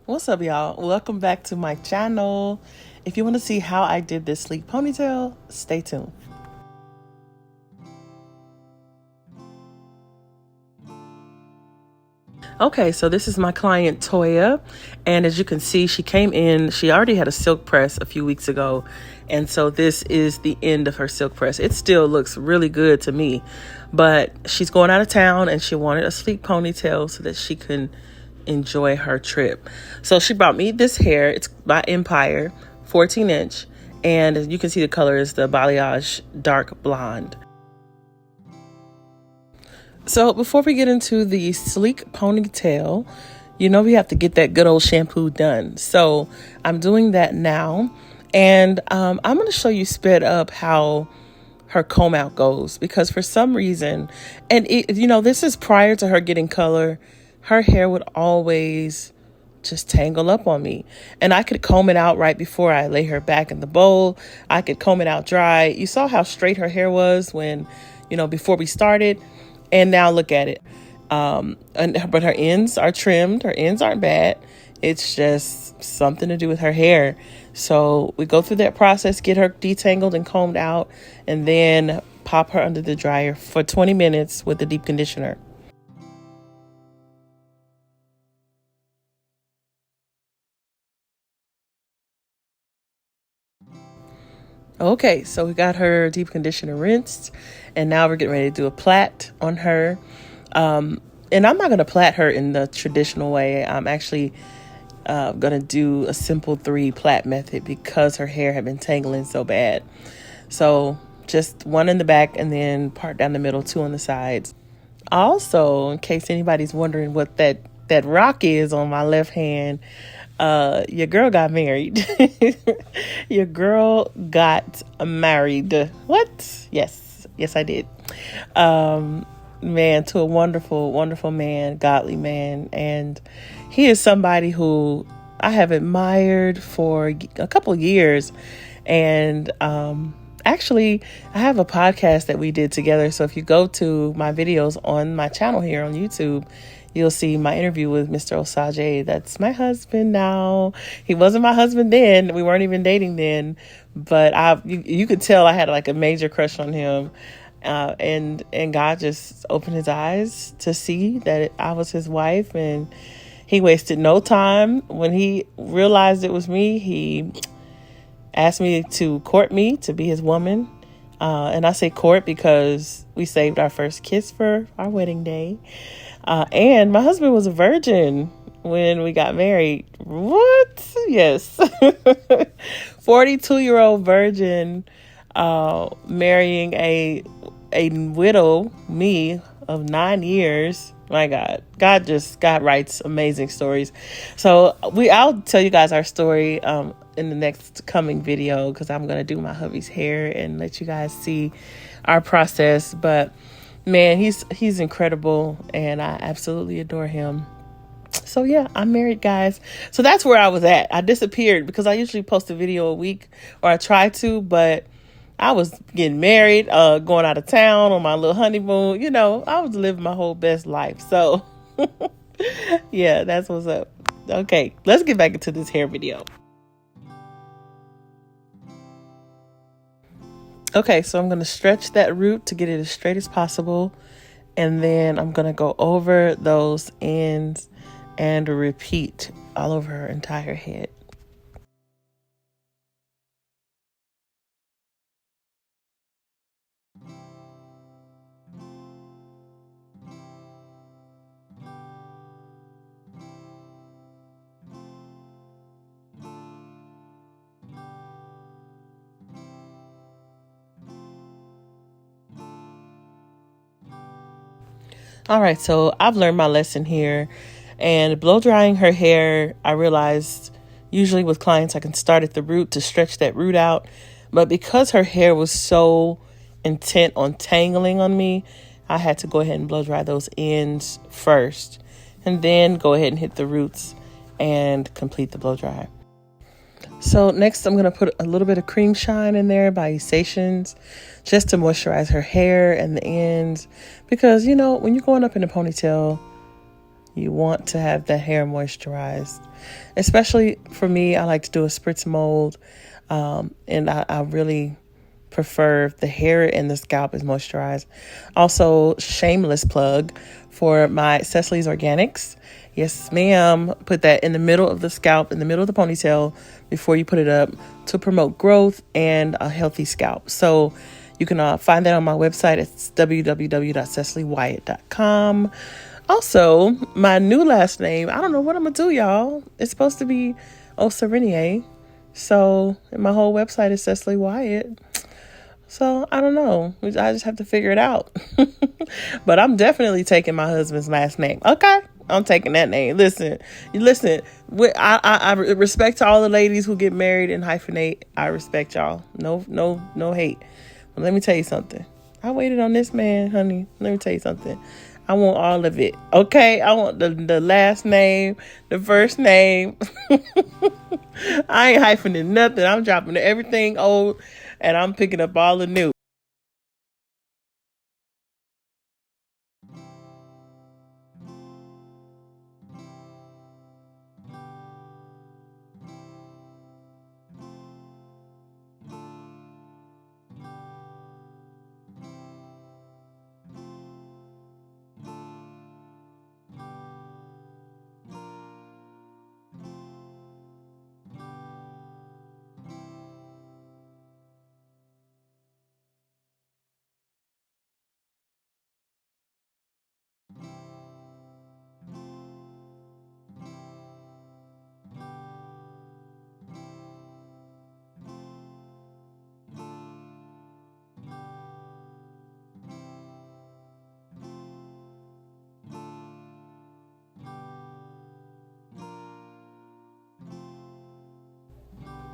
What's up, y'all? Welcome back to my channel. If you want to see how I did this sleek ponytail, stay tuned. Okay, so this is my client Toya, and as you can see, she came in, she already had a silk press a few weeks ago, and so this is the end of her silk press. It still looks really good to me, but she's going out of town and she wanted a sleek ponytail so that she can enjoy her trip. So she brought me this hair. It's by Empire, 14-inch, and as you can see, the color is the balayage dark blonde. So before we get into the sleek ponytail, you know we have to get that good old shampoo done. So I'm doing that now, and I'm going to show you sped up how her comb out goes, because for some reason, and this is prior to her getting color, her hair would always just tangle up on me, and I could comb it out right before I lay her back in the bowl. I could comb it out dry. You saw how straight her hair was when, before we started, and now look at it. But her ends are trimmed. Her ends aren't bad. It's just something to do with her hair. So we go through that process, get her detangled and combed out, and then pop her under the dryer for 20 minutes with the deep conditioner. Okay, so we got her deep conditioner rinsed, and now we're getting ready to do a plait on her. And I'm not going to plait her in the traditional way. I'm actually going to do a simple 3 plait method because her hair had been tangling so bad. So just 1 in the back and then part down the middle, 2 on the sides. Also, in case anybody's wondering what that rock is on my left hand, your girl got married. Your girl got married. What? Yes, I did. Man, to a wonderful, wonderful man, godly man, and he is somebody who I have admired for a couple of years, and actually, I have a podcast that we did together. So if you go to my videos on my channel here on YouTube, you'll see my interview with Mr. Osage. That's my husband now. He wasn't my husband then. We weren't even dating then. But you could tell I had like a major crush on him. And God just opened his eyes to see that I was his wife. And he wasted no time. When he realized it was me, he asked me to court me to be his woman. And I say court because we saved our first kiss for our wedding day. And my husband was a virgin when we got married. What? Yes. 42-year-old virgin, marrying a widow, me, of 9 years. My God. God writes amazing stories. So I'll tell you guys our story in the next coming video, because I'm going to do my hubby's hair and let you guys see our process. But man, he's incredible, and I absolutely adore him. So yeah, I'm married, guys. So that's where I was at. I disappeared because I usually post a video a week, or I try to, but I was getting married, going out of town on my little honeymoon. I was living my whole best life. So yeah, that's what's up. Okay, let's get back into this hair video. Okay, so I'm going to stretch that root to get it as straight as possible. And then I'm going to go over those ends and repeat all over her entire head. All right, so I've learned my lesson here. And blow drying her hair, I realized usually with clients I can start at the root to stretch that root out. But because her hair was so intent on tangling on me, I had to go ahead and blow dry those ends first, and then go ahead and hit the roots and complete the blow dry. So next I'm going to put a little bit of cream shine in there by Essations, just to moisturize her hair and the ends, because when you're going up in a ponytail, You want to have that hair moisturized. Especially for me, I like to do a spritz mold. And I really prefer if the hair and the scalp is moisturized. Also, shameless plug for my Cecily's Organics. Yes, ma'am. Put that in the middle of the scalp, in the middle of the ponytail before you put it up to promote growth and a healthy scalp. So you can find that on my website. It's www.cecilywyatt.com. Also, my new last name, I don't know what I'm going to do, y'all. It's supposed to be Oserinier. So my whole website is Cecily Wyatt. So I don't know. I just have to figure it out. But I'm definitely taking my husband's last name. Okay. I'm taking that name. Listen. I respect all the ladies who get married and hyphenate. I respect y'all. No hate. But let me tell you something. I waited on this man, honey. Let me tell you something. I want all of it. Okay? I want the last name, the first name. I ain't hyphening nothing. I'm dropping everything old and I'm picking up all the new.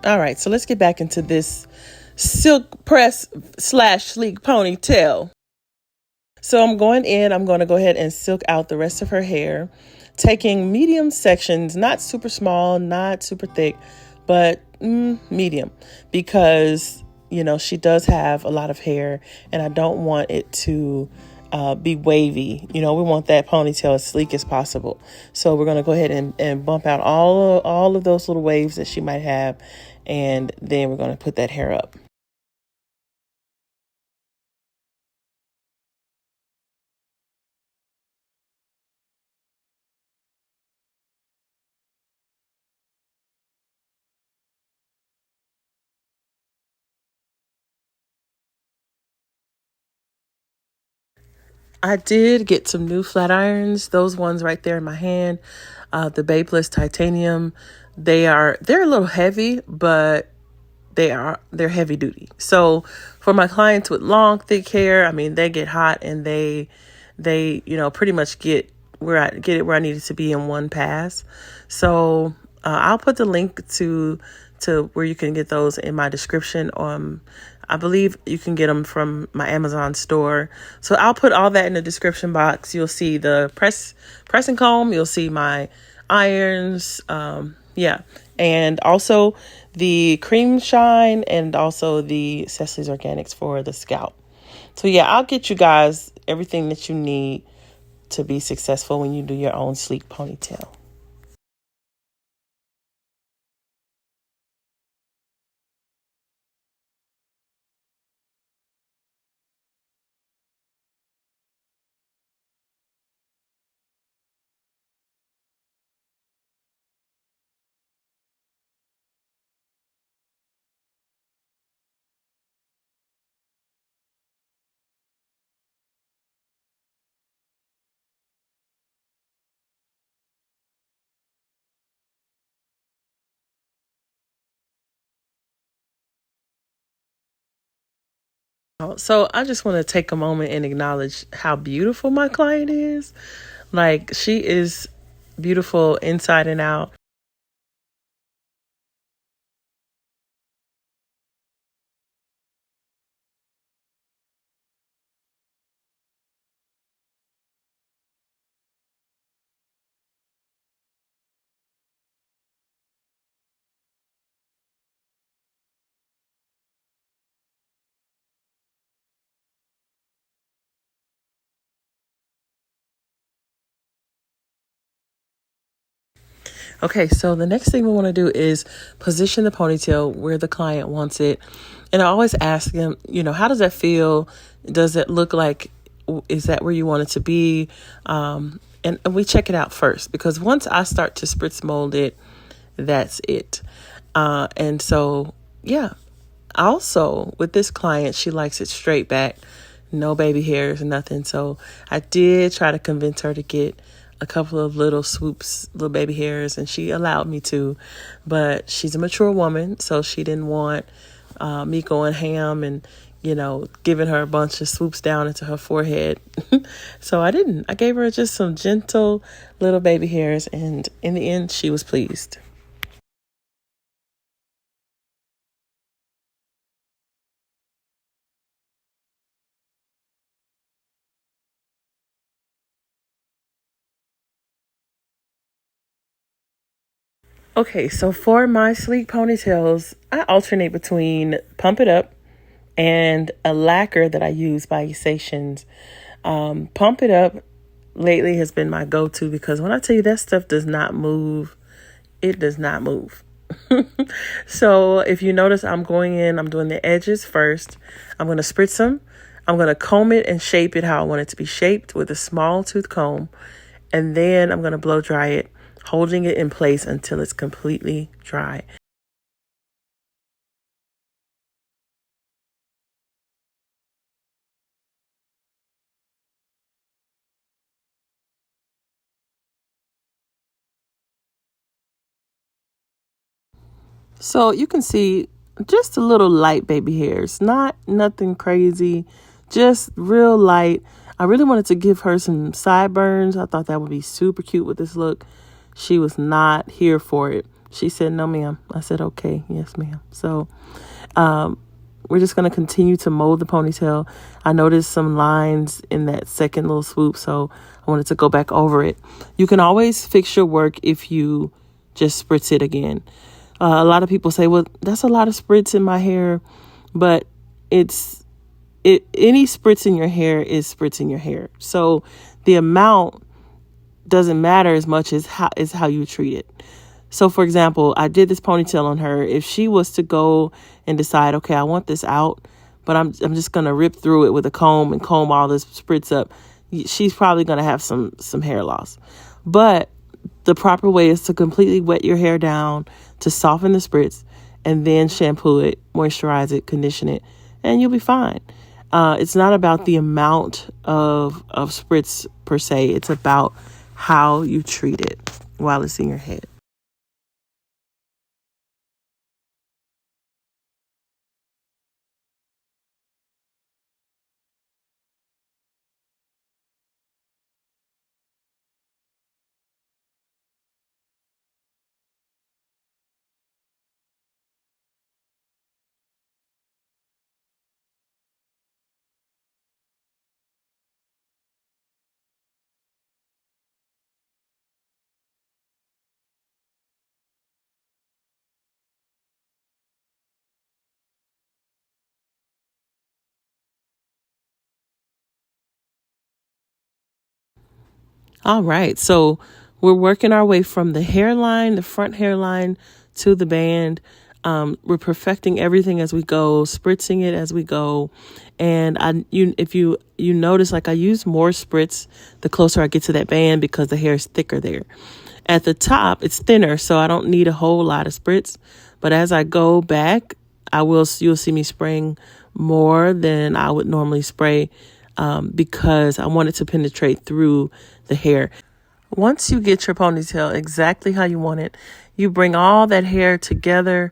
All right, so let's get back into this silk press slash sleek ponytail. So I'm going to go ahead and silk out the rest of her hair, taking medium sections, not super small, not super thick, but medium, because, she does have a lot of hair and I don't want it to be wavy. We want that ponytail as sleek as possible. So we're going to go ahead and bump out all of those little waves that she might have. And then we're going to put that hair up. I did get some new flat irons. Those ones right there in my hand, the Babyliss Titanium. They're a little heavy, but they're heavy duty. So for my clients with long, thick hair, I mean, they get hot and they pretty much get it where I need it to be in one pass. So I'll put the link to where you can get those in my description. I believe you can get them from my Amazon store. So I'll put all that in the description box. You'll see the press and comb. You'll see my irons. Yeah. And also the cream shine and also the Cecily's Organics for the scalp. So yeah, I'll get you guys everything that you need to be successful when you do your own sleek ponytail. So I just want to take a moment and acknowledge how beautiful my client is. Like, she is beautiful inside and out. Okay, so the next thing we want to do is position the ponytail where the client wants it. And I always ask them, how does that feel? Does it look like, is that where you want it to be? And we check it out first, because once I start to spritz mold it, that's it. And so, yeah. Also, with this client, she likes it straight back, no baby hairs, nothing. So I did try to convince her to get a couple of little swoops, little baby hairs, and she allowed me to. But she's a mature woman, so she didn't want me going ham and, giving her a bunch of swoops down into her forehead. So I didn't. I gave her just some gentle little baby hairs, and in the end, she was pleased. Okay, so for my sleek ponytails, I alternate between Pump It Up and a lacquer that I use by Essations. Pump It Up lately has been my go-to, because when I tell you that stuff does not move, it does not move. So if you notice, I'm doing the edges first. I'm going to spritz them. I'm going to comb it and shape it how I want it to be shaped with a small tooth comb. And then I'm going to blow dry it, holding it in place until it's completely dry. So you can see just a little light baby hairs, not nothing crazy, just real light. I really wanted to give her some sideburns. I thought that would be super cute with this look. She was not here for it. She said, "No, ma'am." I said, "Okay, yes, ma'am." So we're just going to continue to mold the ponytail. I noticed some lines in that second little swoop, so I wanted to go back over it. You can always fix your work if you just spritz it again. A lot of people say, "Well, that's a lot of spritz in my hair," but any spritz in your hair is spritz in your hair. So the amount doesn't matter as much as how you treat it. So, for example, I did this ponytail on her. If she was to go and decide, okay, I want this out, but I'm just gonna rip through it with a comb and comb all this spritz up, she's probably gonna have some hair loss. But the proper way is to completely wet your hair down to soften the spritz, and then shampoo it, moisturize it, condition it, and you'll be fine. It's not about the amount of spritz per se. It's about how you treat it while it's in your head. All right. So we're working our way from the hairline, the front hairline, to the band. We're perfecting everything as we go, spritzing it as we go. And if you notice, like, I use more spritz the closer I get to that band, because the hair is thicker there. At the top, it's thinner, so I don't need a whole lot of spritz. But as I go back, you'll see me spraying more than I would normally spray, because I want it to penetrate through the hair. Once you get your ponytail exactly how you want it, you bring all that hair together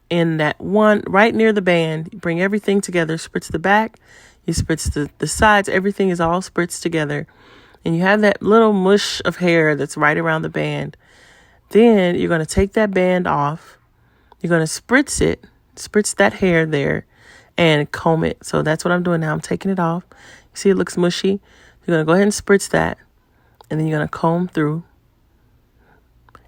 in that one right near the band. You bring everything together, spritz the back, you spritz the sides, everything is all spritzed together. And you have that little mush of hair that's right around the band. Then you're going to take that band off. You're going to spritz that hair there, and comb it. So that's what I'm doing now. I'm taking it off. You see it looks mushy. You're going to go ahead and spritz that. And then you're going to comb through.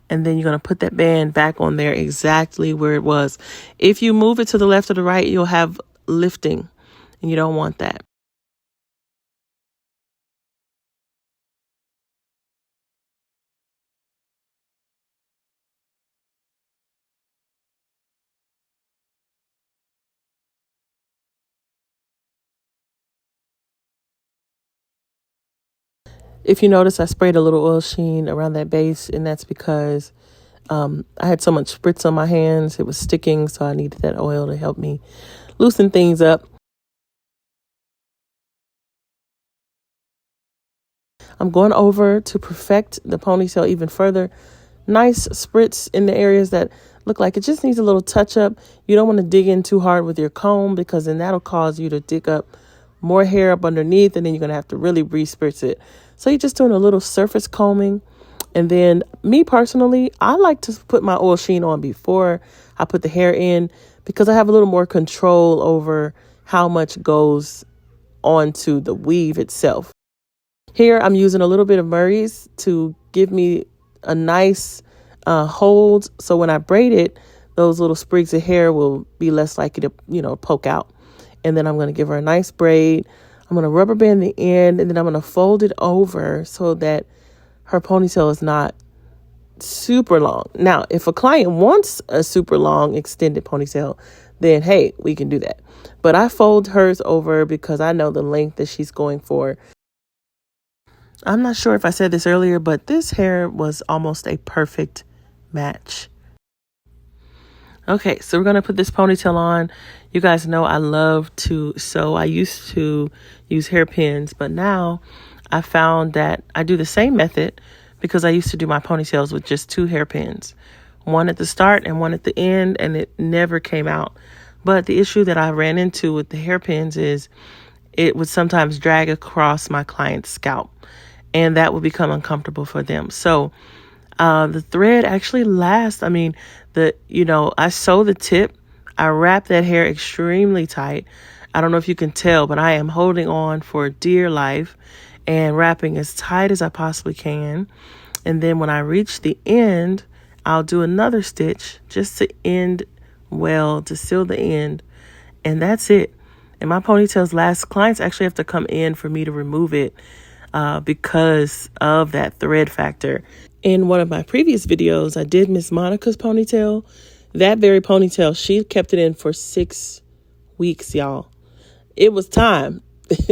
And then you're going to put that band back on there exactly where it was. If you move it to the left or the right, you'll have lifting. And you don't want that. If you notice, I sprayed a little oil sheen around that base, and that's because I had so much spritz on my hands. It was sticking, so I needed that oil to help me loosen things up. I'm going over to perfect the ponytail even further. Nice spritz in the areas that look like it just needs a little touch up. You don't want to dig in too hard with your comb, because then that'll cause you to dig up more hair up underneath, and then you're going to have to really re-spritz it. So you're just doing a little surface combing. And then me personally, I like to put my oil sheen on before I put the hair in, because I have a little more control over how much goes onto the weave itself. Here I'm using a little bit of Murray's to give me a nice hold. So when I braid it, those little sprigs of hair will be less likely to, poke out. And then I'm going to give her a nice braid. I'm going to rubber band the end, and then I'm going to fold it over so that her ponytail is not super long. Now, if a client wants a super long extended ponytail, then hey, we can do that. But I fold hers over because I know the length that she's going for. I'm not sure if I said this earlier, but this hair was almost a perfect match. Okay, so we're going to put this ponytail on. You guys know I love to sew. I used to use hairpins, but now I found that I do the same method, because I used to do my ponytails with just 2 hairpins, one at the start and one at the end, and it never came out. But the issue that I ran into with the hairpins is it would sometimes drag across my client's scalp, and that would become uncomfortable for them. So the thread actually lasts. I mean, I sew the tip. I wrap that hair extremely tight. I don't know if you can tell, but I am holding on for dear life and wrapping as tight as I possibly can. And then when I reach the end, I'll do another stitch just to end well, to seal the end. And that's it. And my ponytails last. Clients actually have to come in for me to remove it because of that thread factor. In one of my previous videos, I did Miss Monica's ponytail. That very ponytail, she kept it in for 6 weeks, y'all. It was time.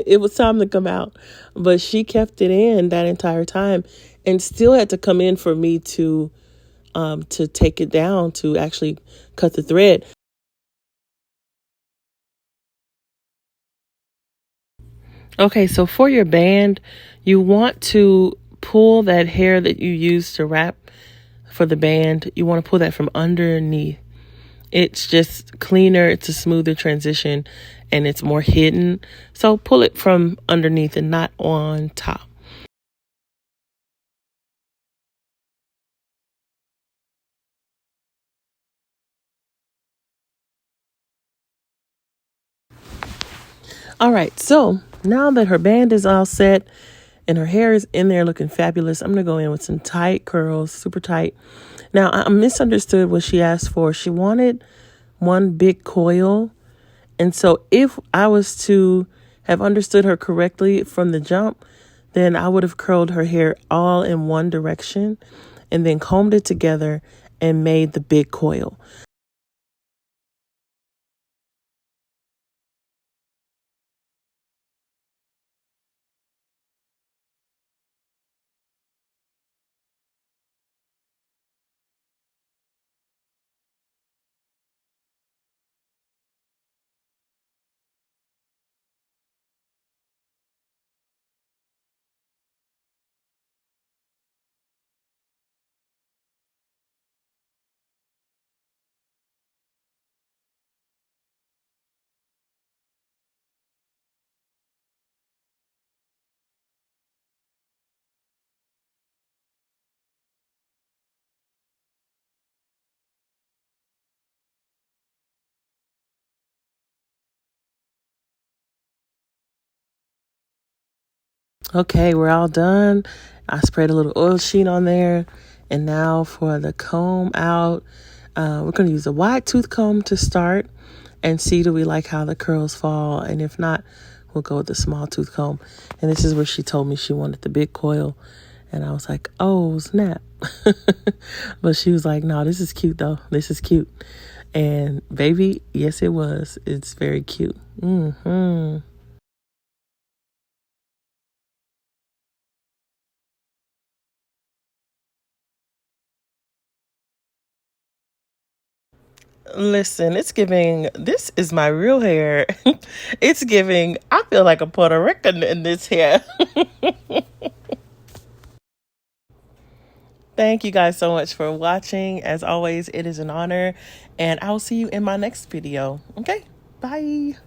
It was time to come out. But she kept it in that entire time and still had to come in for me to take it down, to actually cut the thread. Okay, so for your band, you want to pull that hair that you use to wrap for the band. You want to pull that from underneath. It's just cleaner. It's a smoother transition, and it's more hidden. So pull it from underneath and not on top. All right, so now that her band is all set and her hair is in there looking fabulous, I'm going to go in with some tight curls, super tight. Now, I misunderstood what she asked for. She wanted one big coil. And so if I was to have understood her correctly from the jump, then I would have curled her hair all in one direction and then combed it together and made the big coil. Okay, we're all done. I sprayed a little oil sheen on there. And now for the comb out, we're going to use a wide tooth comb to start and see, do we like how the curls fall? And if not, we'll go with the small tooth comb. And this is where she told me she wanted the big coil. And I was like, oh, snap. But she was like, no, this is cute, though. This is cute. And baby, yes, it was. It's very cute. Mm-hmm. Listen, it's giving, this is my real hair. It's giving, I feel like a Puerto Rican in this hair. Thank you guys so much for watching. As always, it is an honor, and I will see you in my next video. Okay, bye.